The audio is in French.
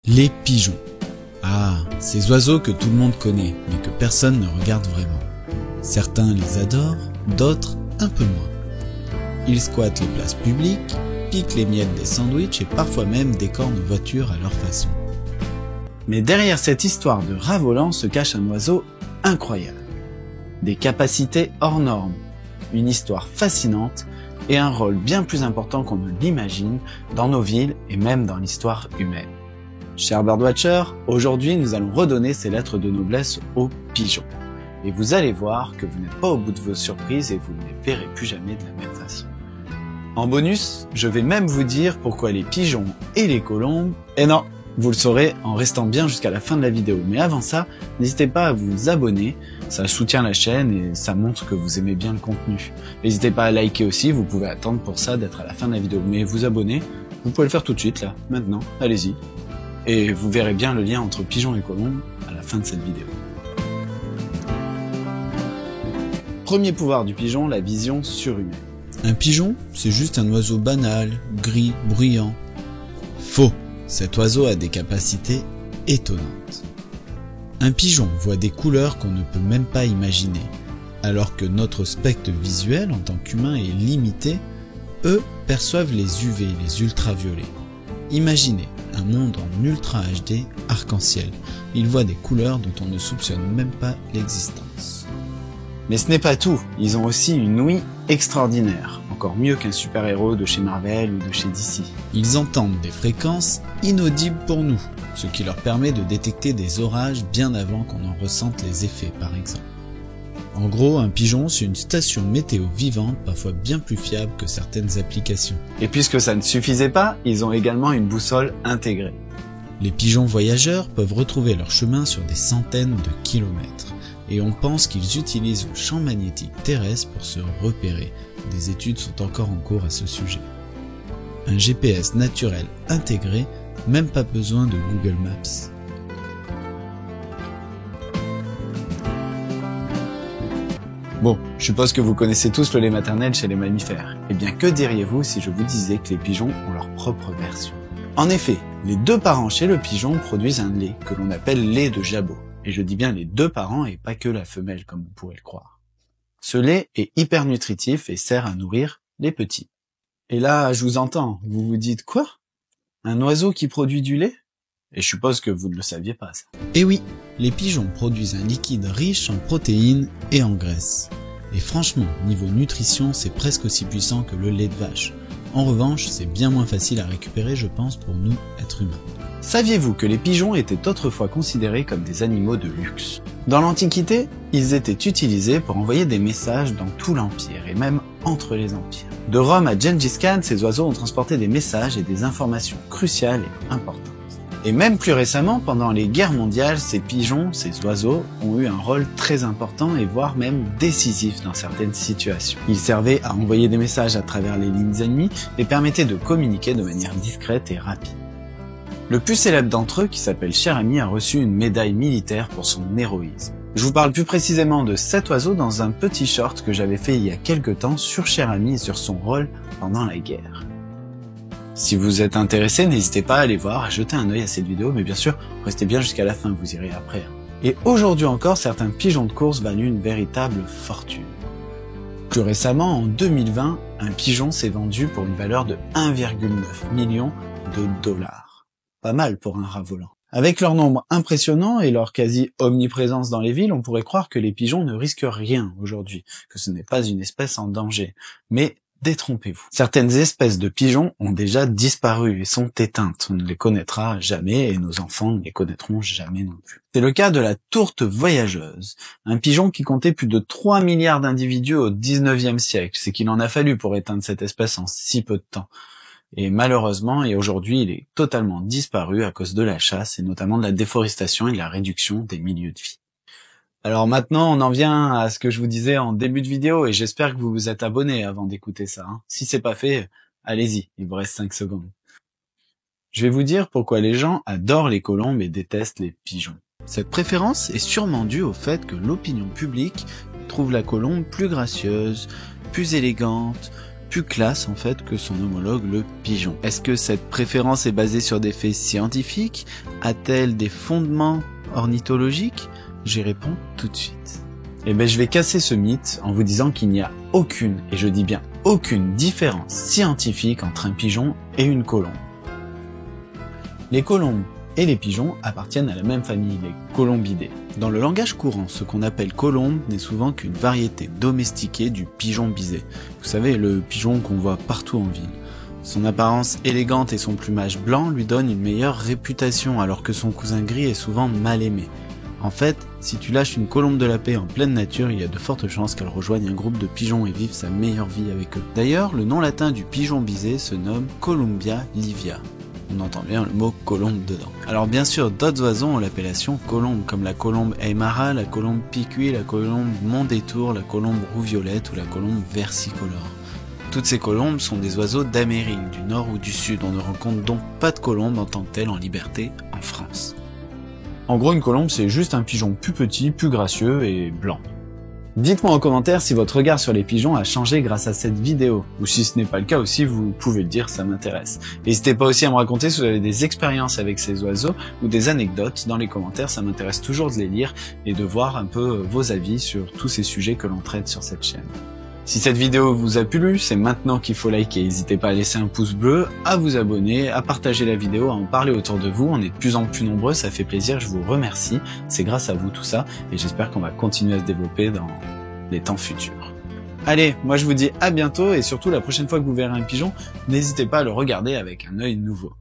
Les pigeons. Ah, ces oiseaux que tout le monde connaît, mais que personne ne regarde vraiment. Certains les adorent, d'autres un peu moins. Ils squattent les places publiques, piquent les miettes des sandwichs et parfois même décorent nos voitures à leur façon. Mais derrière cette histoire de rat volant se cache un oiseau incroyable. Des capacités hors normes, une histoire fascinante et un rôle bien plus important qu'on ne l'imagine dans nos villes et même dans l'histoire humaine. Chers birdwatchers, aujourd'hui nous allons redonner ces lettres de noblesse aux pigeons. Et vous allez voir que vous n'êtes pas au bout de vos surprises et vous ne les verrez plus jamais de la même façon. En bonus, je vais même vous dire pourquoi les pigeons et les colombes... Et non, vous le saurez en restant bien jusqu'à la fin de la vidéo. Mais avant ça, n'hésitez pas à vous abonner, ça soutient la chaîne et ça montre que vous aimez bien le contenu. N'hésitez pas à liker aussi, vous pouvez attendre pour ça d'être à la fin de la vidéo. Mais vous abonner, vous pouvez le faire tout de suite là, maintenant, allez-y. Et vous verrez bien le lien entre pigeons et colombes à la fin de cette vidéo. Premier pouvoir du pigeon, la vision surhumaine. Un pigeon, c'est juste un oiseau banal, gris, bruyant. Faux, cet oiseau a des capacités étonnantes. Un pigeon voit des couleurs qu'on ne peut même pas imaginer, alors que notre spectre visuel en tant qu'humain est limité, eux perçoivent les UV, les ultraviolets. Imaginez un monde en Ultra HD arc-en-ciel. Ils voient des couleurs dont on ne soupçonne même pas l'existence. Mais ce n'est pas tout, ils ont aussi une ouïe extraordinaire, encore mieux qu'un super-héros de chez Marvel ou de chez DC. Ils entendent des fréquences inaudibles pour nous, ce qui leur permet de détecter des orages bien avant qu'on en ressente les effets par exemple. En gros, un pigeon, c'est une station météo vivante, parfois bien plus fiable que certaines applications. Et puisque ça ne suffisait pas, ils ont également une boussole intégrée. Les pigeons voyageurs peuvent retrouver leur chemin sur des centaines de kilomètres. Et on pense qu'ils utilisent le champ magnétique terrestre pour se repérer. Des études sont encore en cours à ce sujet. Un GPS naturel intégré, même pas besoin de Google Maps. Bon, je suppose que vous connaissez tous le lait maternel chez les mammifères. Eh bien, que diriez-vous si je vous disais que les pigeons ont leur propre version? En effet, les deux parents chez le pigeon produisent un lait que l'on appelle lait de jabot. Et je dis bien les deux parents et pas que la femelle comme on pourrait le croire. Ce lait est hyper nutritif et sert à nourrir les petits. Et là, je vous entends, vous vous dites quoi? Un oiseau qui produit du lait? Et je suppose que vous ne le saviez pas, ça. Et oui, les pigeons produisent un liquide riche en protéines et en graisse. Et franchement, niveau nutrition, c'est presque aussi puissant que le lait de vache. En revanche, c'est bien moins facile à récupérer, je pense, pour nous, êtres humains. Saviez-vous que les pigeons étaient autrefois considérés comme des animaux de luxe? Dans l'Antiquité, ils étaient utilisés pour envoyer des messages dans tout l'Empire, et même entre les empires. De Rome à Gengis Khan, ces oiseaux ont transporté des messages et des informations cruciales et importantes. Et même plus récemment, pendant les guerres mondiales, ces pigeons, ces oiseaux, ont eu un rôle très important et voire même décisif dans certaines situations. Ils servaient à envoyer des messages à travers les lignes ennemies et permettaient de communiquer de manière discrète et rapide. Le plus célèbre d'entre eux, qui s'appelle Cher Ami, a reçu une médaille militaire pour son héroïsme. Je vous parle plus précisément de cet oiseau dans un petit short que j'avais fait il y a quelques temps sur Cher Ami et sur son rôle pendant la guerre. Si vous êtes intéressé, n'hésitez pas à aller voir, à jeter un œil à cette vidéo, mais bien sûr, restez bien jusqu'à la fin, vous irez après. Et aujourd'hui encore, certains pigeons de course valent une véritable fortune. Plus récemment, en 2020, un pigeon s'est vendu pour une valeur de 1,9 million de dollars. Pas mal pour un rat volant. Avec leur nombre impressionnant et leur quasi-omniprésence dans les villes, on pourrait croire que les pigeons ne risquent rien aujourd'hui, que ce n'est pas une espèce en danger. Mais détrompez-vous. Certaines espèces de pigeons ont déjà disparu et sont éteintes. On ne les connaîtra jamais et nos enfants ne les connaîtront jamais non plus. C'est le cas de la tourte voyageuse, un pigeon qui comptait plus de 3 milliards d'individus au 19e siècle. C'est qu'il en a fallu pour éteindre cette espèce en si peu de temps. Et malheureusement, et aujourd'hui, il est totalement disparu à cause de la chasse et notamment de la déforestation et de la réduction des milieux de vie. Alors maintenant, on en vient à ce que je vous disais en début de vidéo et j'espère que vous vous êtes abonnés avant d'écouter ça. Si c'est pas fait, allez-y, il vous reste 5 secondes. Je vais vous dire pourquoi les gens adorent les colombes et détestent les pigeons. Cette préférence est sûrement due au fait que l'opinion publique trouve la colombe plus gracieuse, plus élégante, plus classe en fait que son homologue le pigeon. Est-ce que cette préférence est basée sur des faits scientifiques? A-t-elle des fondements ornithologiques? J'y réponds tout de suite. Eh ben, je vais casser ce mythe en vous disant qu'il n'y a aucune, et je dis bien aucune différence scientifique entre un pigeon et une colombe. Les colombes et les pigeons appartiennent à la même famille, les colombidés. Dans le langage courant, ce qu'on appelle colombe n'est souvent qu'une variété domestiquée du pigeon bisé. Vous savez, le pigeon qu'on voit partout en ville. Son apparence élégante et son plumage blanc lui donnent une meilleure réputation, alors que son cousin gris est souvent mal aimé. En fait, si tu lâches une colombe de la paix en pleine nature, il y a de fortes chances qu'elle rejoigne un groupe de pigeons et vive sa meilleure vie avec eux. D'ailleurs, le nom latin du pigeon bisé se nomme Columbia livia. On entend bien le mot colombe dedans. Alors bien sûr, d'autres oiseaux ont l'appellation colombe, comme la colombe aymara, la colombe picuit, la colombe mondétour, la colombe roux-violette ou la colombe versicolore. Toutes ces colombes sont des oiseaux d'Amérique, du nord ou du sud. On ne rencontre donc pas de colombe en tant que telle en liberté en France. En gros, une colombe, c'est juste un pigeon plus petit, plus gracieux et blanc. Dites-moi en commentaire si votre regard sur les pigeons a changé grâce à cette vidéo, ou si ce n'est pas le cas aussi, vous pouvez le dire, ça m'intéresse. N'hésitez pas aussi à me raconter si vous avez des expériences avec ces oiseaux, ou des anecdotes dans les commentaires, ça m'intéresse toujours de les lire, et de voir un peu vos avis sur tous ces sujets que l'on traite sur cette chaîne. Si cette vidéo vous a plu, c'est maintenant qu'il faut liker. N'hésitez pas à laisser un pouce bleu, à vous abonner, à partager la vidéo, à en parler autour de vous. On est de plus en plus nombreux, ça fait plaisir, je vous remercie. C'est grâce à vous tout ça et j'espère qu'on va continuer à se développer dans les temps futurs. Allez, moi je vous dis à bientôt et surtout la prochaine fois que vous verrez un pigeon, n'hésitez pas à le regarder avec un œil nouveau.